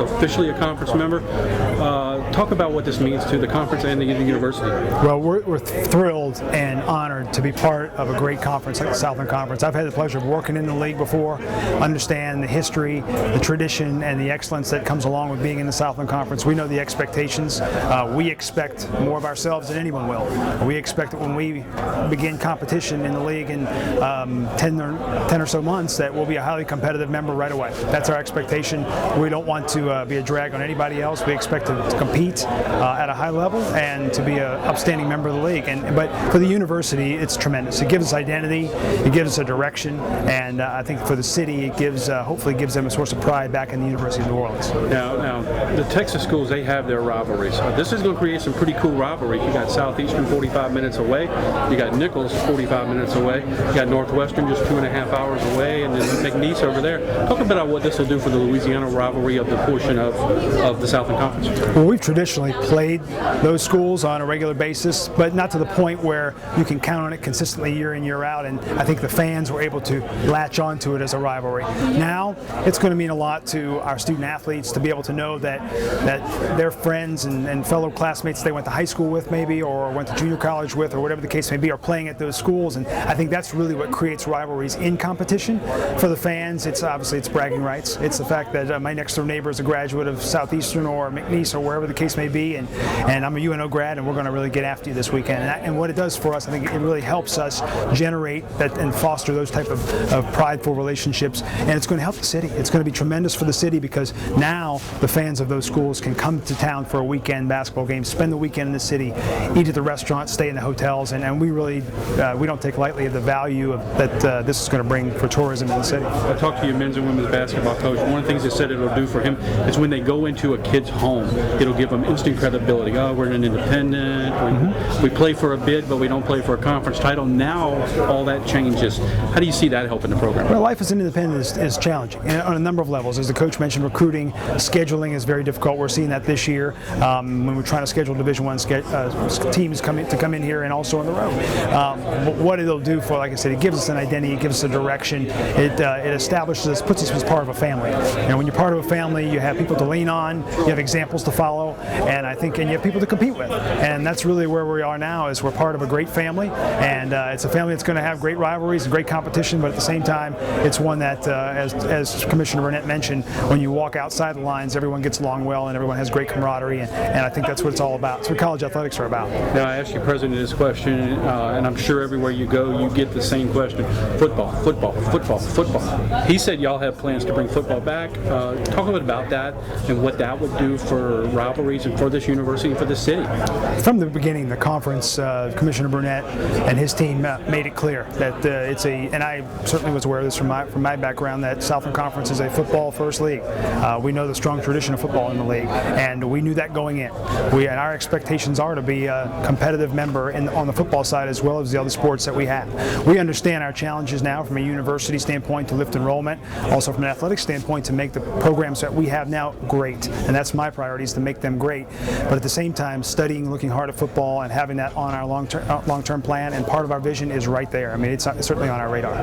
officially a conference member. Talk about what this means to the conference and the university. Well, we're thrilled and honored to be part of a great conference like the Southland Conference. I've had the pleasure of working in the league before, understand the history, the tradition, and the excellence that comes along with being in the Southland Conference. We know the expectations. We expect more of ourselves than anyone will. We expect that when we begin competition in the league in 10 or so months, that we'll be a highly competitive member right away. That's our expectation. We don't want to be a drag on anybody else. We expect to compete at a high level and to be an upstanding member of the league. But for the university, it's tremendous. It gives us identity, it gives us a direction, and I think for the city, it gives hopefully gives them a source of pride back in the University of New Orleans. Now the Texas schools, they have their rivalries. This is going to create some pretty cool rivalries. You got Southeastern 45 minutes away, you got Nichols 45 minutes away, you got Northwestern just 2.5 hours away, and then McNeese over there. Talk about what this will do for the Louisiana rivalry of the portion of the Southland Conference. Well, we've traditionally played those schools on a regular basis, but not to the point where you can count on it consistently year in, year out, and I think the fans were able to latch onto it as a rivalry. Now, it's going to mean a lot to our student athletes to be able to know that their friends and fellow classmates they went to high school with maybe, or went to junior college with, or whatever the case may be, are playing at those schools, and I think that's really what creates rivalries in competition. For the fans, it's obviously it's bragging rights. It's the fact that my next door neighbor is a graduate of Southeastern or McNeese or wherever the case may be, and I'm a UNO grad, and we're going to really get after you this weekend. And what it does for us, I think it really helps us generate that and foster those type of prideful relationships, and it's going to help the city. It's going to be tremendous for the city because now the fans of those schools can come to town for a weekend basketball game, spend the weekend in the city, eat at the restaurants, stay in the hotels, and we really we don't take lightly of the value that this is going to bring for tourism in the city. I talked to your men's and women's basketball coach. One of the things they said it'll do for him is when they go into a kid's home, it'll give them instant credibility. Oh, we're an independent. We play for a bid, but we don't play for a conference title. Now all that changes. How do you see that helping the program? Well, life as an independent is challenging on a number of levels. As the coach mentioned, recruiting, scheduling is very difficult. We're seeing that this year when we're trying to schedule Division I teams come in here and also on the road. But what it'll do for, like I said, it gives us an identity, it gives us a direction. It establishes us, puts us as part of a family. And when you're part of a family, you have people to lean on, you have examples to follow, and you have people to compete with. And that's really where we are now. Is we're part of a great family, and it's a family that's going to have great rivalries and great competition. But at the same time, it's one that, as Commissioner Burnett mentioned, when you walk outside the lines, everyone gets along well, and everyone has great camaraderie. And I think that's what it's all about. It's what college athletics are about. Now, I asked you, President, this question, and I'm sure everywhere you go, you get the same question: football, football, football, football. He said y'all have plans to bring football back. Talk a bit about that and what that would do for rivalries and for this university and for the city. From the beginning, the conference, Commissioner Burnett and his team made it clear that and I certainly was aware of this from my background, that Southland Conference is a football-first league. We know the strong tradition of football in the league, and we knew that going in. And our expectations are to be a competitive member on the football side as well as the other sports that we have. We understand our challenges now from a university standpoint to lift enrollment, also from an athletic standpoint to make the programs that we have now great, and that's my priority, is to make them great. But at the same time, studying, looking hard at football, and having that on our long-term plan, and part of our vision is right there. I mean, it's certainly on our radar.